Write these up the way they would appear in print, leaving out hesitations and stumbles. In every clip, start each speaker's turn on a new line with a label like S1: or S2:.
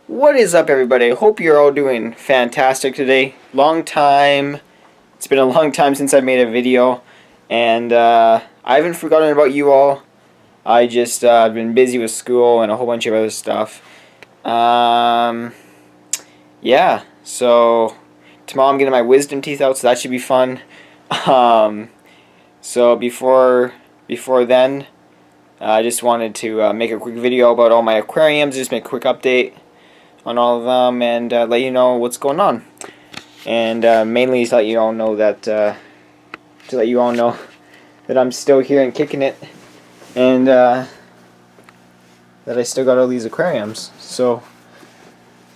S1: What is up, everybody? Hope you're all doing fantastic today. It's been a long time since I made a video, and I haven't forgotten about you all. I just I've been busy with school and a whole bunch of other stuff. Yeah, so tomorrow I'm getting my wisdom teeth out, so that should be fun. So before then, I just wanted to make a quick video about all my aquariums, just make a quick update on all of them, and let you know what's going on. And mainly to let you all know that I'm still here and kicking it, and that I still got all these aquariums. So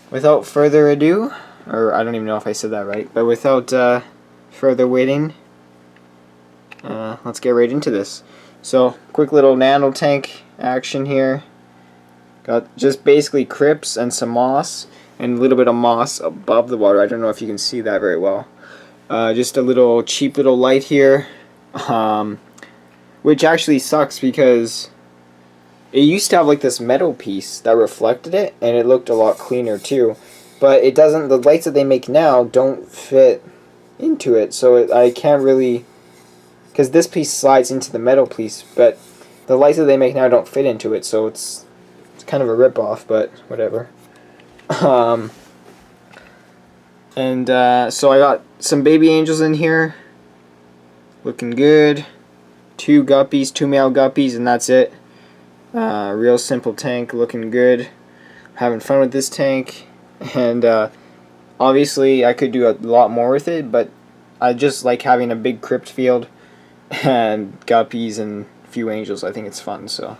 S1: without further ado, or I don't even know if I said that right, but without further waiting, let's get right into this. So quick little nano tank action here. Got just basically crypts and some moss, and a little bit of moss above the water. I don't know if you can see that very well. Just a little cheap little light here, which actually sucks because it used to have like this metal piece that reflected it, and it looked a lot cleaner too. But it doesn't. The lights that they make now don't fit into it, so I can't really, because this piece slides into the metal piece, but the lights that they make now don't fit into it, so it's kind of a rip-off, but whatever. So I got some baby angels in here, looking good. Two male guppies, and that's it. Real simple tank, looking good. Having fun with this tank, and obviously I could do a lot more with it, but I just like having a big crypt field and guppies and a few angels. I think it's fun. So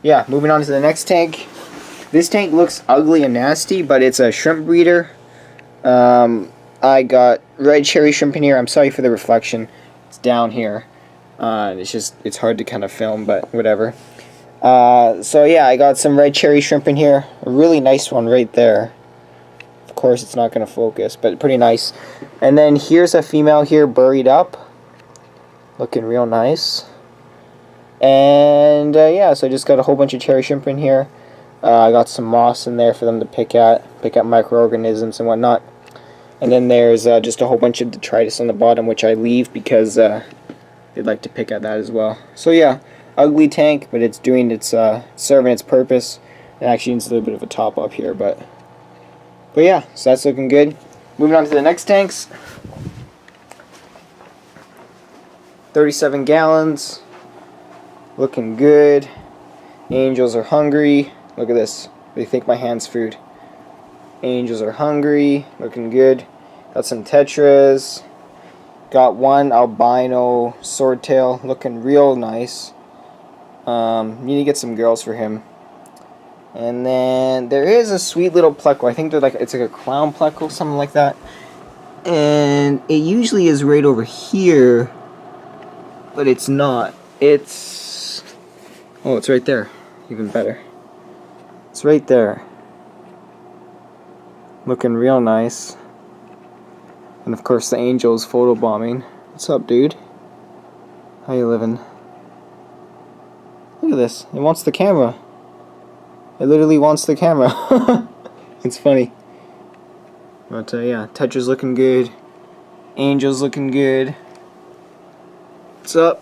S1: yeah, moving on to the next tank. This tank looks ugly and nasty, but it's a shrimp breeder. I got red cherry shrimp in here. I'm sorry for the reflection. It's down here. It's hard to kind of film, but whatever. So yeah, I got some red cherry shrimp in here. A really nice one right there. Of course, it's not going to focus, but pretty nice. And then here's a female here buried up. Looking real nice. And yeah, so I just got a whole bunch of cherry shrimp in here. I got some moss in there for them to pick at microorganisms and whatnot. And then there's just a whole bunch of detritus on the bottom, which I leave because they'd like to pick at that as well. So yeah, ugly tank, but it's doing its serving its purpose. It actually needs a little bit of a top up here, but yeah, so that's looking good. Moving on to the next tanks. 37 gallons. Looking good. Angels are hungry. Look at this. They think my hand's food. Angels are hungry. Looking good. Got some tetras. Got one albino swordtail. Looking real nice. Need to get some girls for him. And then there is a sweet little pleco. I think it's like a clown pleco, something like that. And it usually is right over here, but it's not. Oh, it's right there. Even better. It's right there. Looking real nice. And of course the angel's photobombing. What's up, dude? How you living? Look at this. It wants the camera. It literally wants the camera. It's funny. But yeah, Tetra's looking good. Angel's looking good. What's up?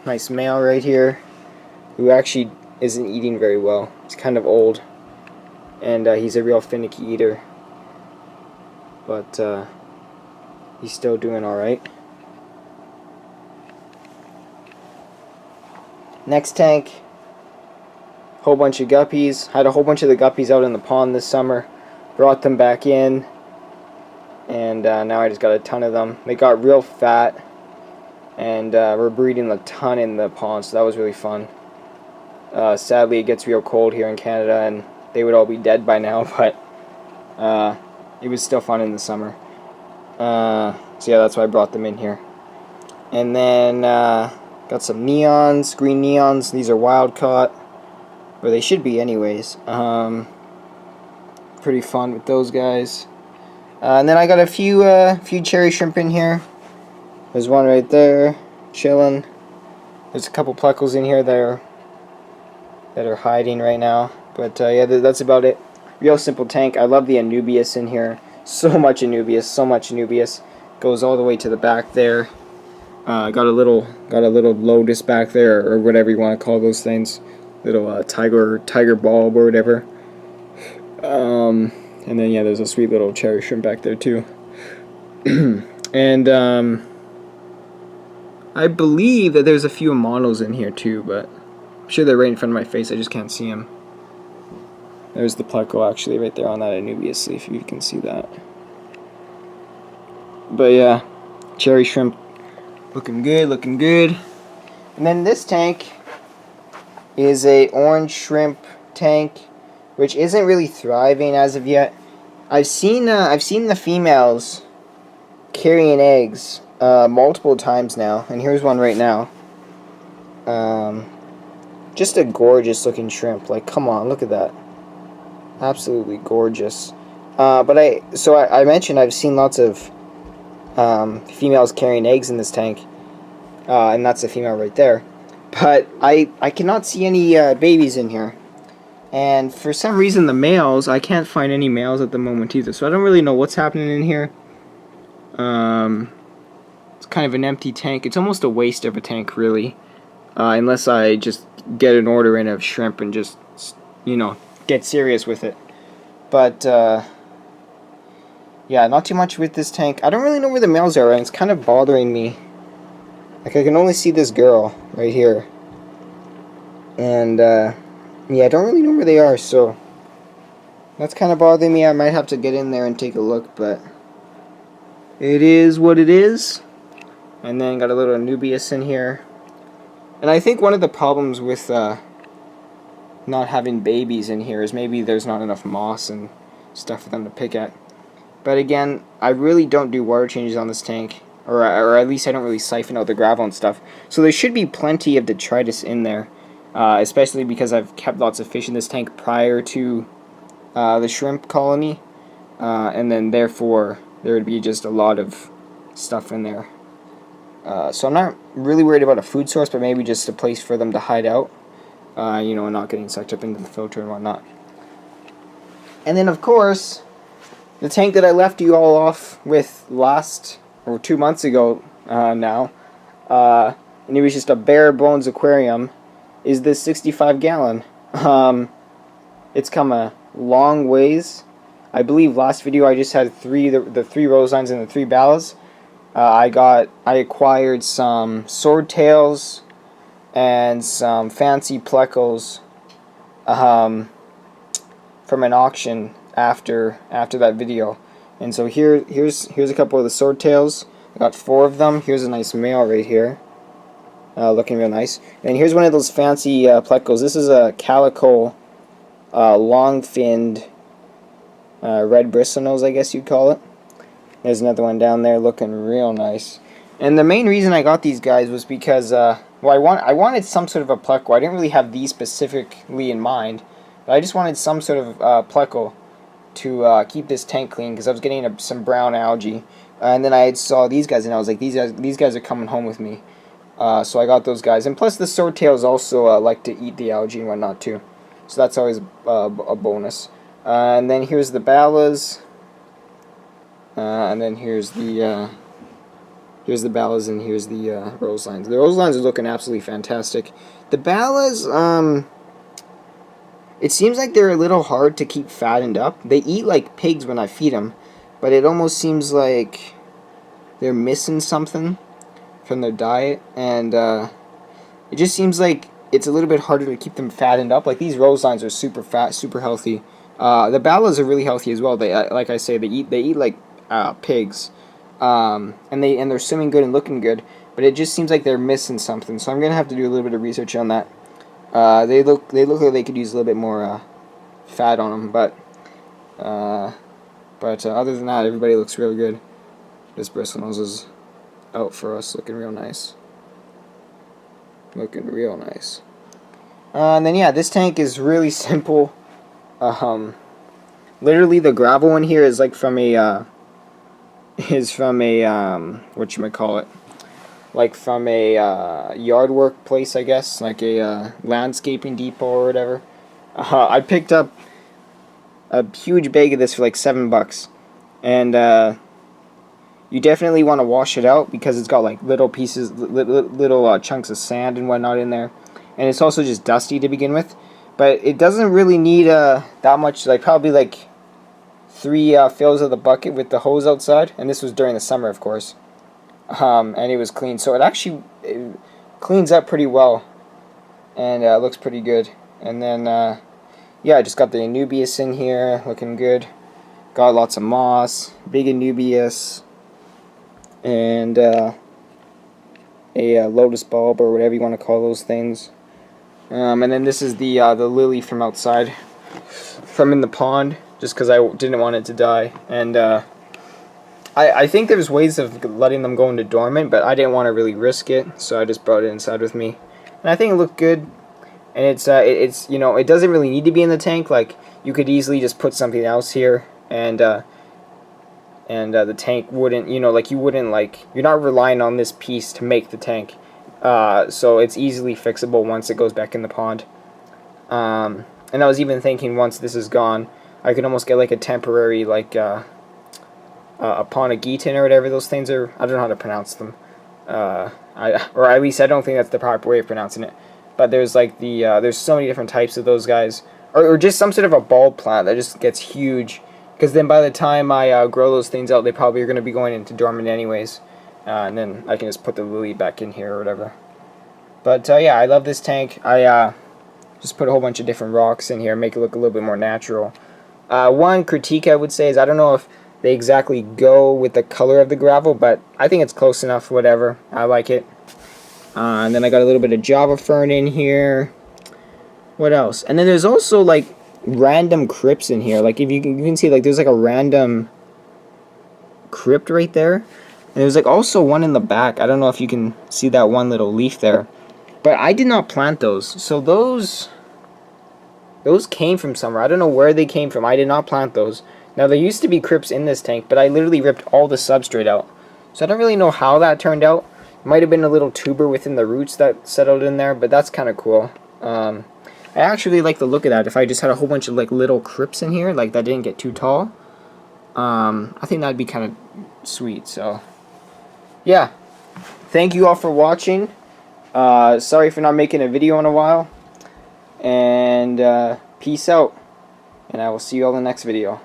S1: Nice male right here, who actually isn't eating very well. He's kind of old, and he's a real finicky eater, but he's still doing alright. Next tank, whole bunch of guppies. Had a whole bunch of the guppies out in the pond this summer, brought them back in, and now I just got a ton of them. They got real fat, and we're breeding a ton in the pond, so that was really fun. Sadly, it gets real cold here in Canada, and they would all be dead by now, but it was still fun in the summer. So yeah, that's why I brought them in here. And then got some neons, green neons. These are wild caught, or they should be anyways. Pretty fun with those guys. And then I got a few cherry shrimp in here. There's one right there, chilling. There's a couple plecos in here that are hiding right now. But yeah, that's about it. Real simple tank. I love the Anubias in here. So much Anubias, so much Anubias. Goes all the way to the back there. Got a little lotus back there, or whatever you want to call those things. Little tiger bulb or whatever. And then yeah, there's a sweet little cherry shrimp back there too. And I believe that there's a few models in here too, but I'm sure they're right in front of my face. I just can't see them. There's the pleco actually right there on that Anubias leaf, if you can see that. But yeah, cherry shrimp looking good, looking good. And then this tank is a orange shrimp tank, which isn't really thriving as of yet. I've seen the females carrying eggs multiple times now, and here's one right now. Just a gorgeous looking shrimp. Like, come on, look at that. Absolutely gorgeous. But I mentioned I've seen lots of females carrying eggs in this tank, and that's a female right there. But I cannot see any babies in here. And for some reason the males, I can't find any males at the moment either. So I don't really know what's happening in here. It's kind of an empty tank. It's almost a waste of a tank, really. Unless I just get an order in of shrimp and just, you know, get serious with it. But, yeah, not too much with this tank. I don't really know where the males are, and it's kind of bothering me. Like, I can only see this girl right here. And, yeah, I don't really know where they are, so that's kind of bothering me. I might have to get in there and take a look, but it is what it is. And then got a little Anubias in here. And I think one of the problems with not having babies in here is maybe there's not enough moss and stuff for them to pick at. But again, I really don't do water changes on this tank, or at least I don't really siphon out the gravel and stuff. So there should be plenty of detritus in there. Especially because I've kept lots of fish in this tank prior to the shrimp colony, and then therefore there would be just a lot of stuff in there. So I'm not really worried about a food source, but maybe just a place for them to hide out, you know, and not getting sucked up into the filter and whatnot. And then of course, the tank that I left you all off with 2 months ago now, and it was just a bare bones aquarium, is this 65 gallon. It's come a long ways. I believe last video I just had the three rose lines and the 3 ballas. I acquired some swordtails and some fancy plecos from an auction after that video. And so here's a couple of the swordtails. I got 4 of them. Here's a nice male right here. Looking real nice. And here's one of those fancy plecos. This is a calico long-finned red bristlenose, I guess you'd call it. There's another one down there looking real nice. And the main reason I got these guys was because well, I wanted some sort of a pleco. I didn't really have these specifically in mind, but I just wanted some sort of pleco to keep this tank clean, because I was getting some brown algae. And then I saw these guys, and I was like, these guys are coming home with me. So I got those guys, and plus the swordtails also like to eat the algae and whatnot too, so that's always a bonus. And then here's the ballas, and then here's the ballas, and here's the rose lines. The rose lines are looking absolutely fantastic. The ballas, it seems like they're a little hard to keep fattened up. They eat like pigs when I feed them, but it almost seems like they're missing something from their diet, and it just seems like it's a little bit harder to keep them fattened up. Like, these rose lines are super fat, super healthy. The ballas are really healthy as well. They, like I say, they eat like pigs, and they're swimming good and looking good. But it just seems like they're missing something. So I'm gonna have to do a little bit of research on that. They look like they could use a little bit more fat on them, but other than that, everybody looks really good. This bristlenose is out for us, looking real nice. Looking real nice. And then yeah, this tank is really simple. Literally the gravel in here is like from a whatchamacallit, like from a yard work place, I guess, like a landscaping depot or whatever. I picked up a huge bag of this for like $7, and you definitely want to wash it out because it's got like little pieces, little chunks of sand and whatnot in there, and it's also just dusty to begin with. But it doesn't really need that much, like probably like 3 fills of the bucket with the hose outside, and this was during the summer, of course. And it was clean, so it cleans up pretty well, and looks pretty good. And then yeah, I just got the Anubias in here, looking good. Got lots of moss, big Anubias, and a lotus bulb, or whatever you want to call those things. And then this is the lily from outside, from in the pond, just because I didn't want it to die. And I think there's ways of letting them go into dormant, but I didn't want to really risk it, so I just brought it inside with me. And I think it looked good. And it's you know, it doesn't really need to be in the tank. Like, you could easily just put something else here, and the tank wouldn't, you know, like, you wouldn't, like, you're not relying on this piece to make the tank. So it's easily fixable once it goes back in the pond. And I was even thinking, once this is gone, I could almost get like a temporary, like a Ponageton or whatever those things are. I don't know how to pronounce them. Or at least I don't think that's the proper way of pronouncing it. But there's like there's so many different types of those guys, or just some sort of a bulb plant that just gets huge. Because then by the time I grow those things out, they probably are going to be going into dormant anyways. And then I can just put the lily back in here or whatever. But yeah, I love this tank. I just put a whole bunch of different rocks in here, make it look a little bit more natural. One critique I would say is I don't know if they exactly go with the color of the gravel, but I think it's close enough, whatever. I like it. And then I got a little bit of Java fern in here. What else? And then there's also like random crypts in here. Like, if you can see, like, there's like a random crypt right there. And there's like also one in the back. I don't know if you can see that one little leaf there. But I did not plant those. So those came from somewhere. I don't know where they came from. I did not plant those. Now, there used to be crypts in this tank, but I literally ripped all the substrate out. So I don't really know how that turned out. It might have been a little tuber within the roots that settled in there, but that's kind of cool. I actually like the look of that. If I just had a whole bunch of like little crypts in here, like that didn't get too tall, I think that'd be kind of sweet. So yeah, thank you all for watching. Sorry for not making a video in a while, and peace out, and I will see you all in the next video.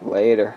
S1: Later.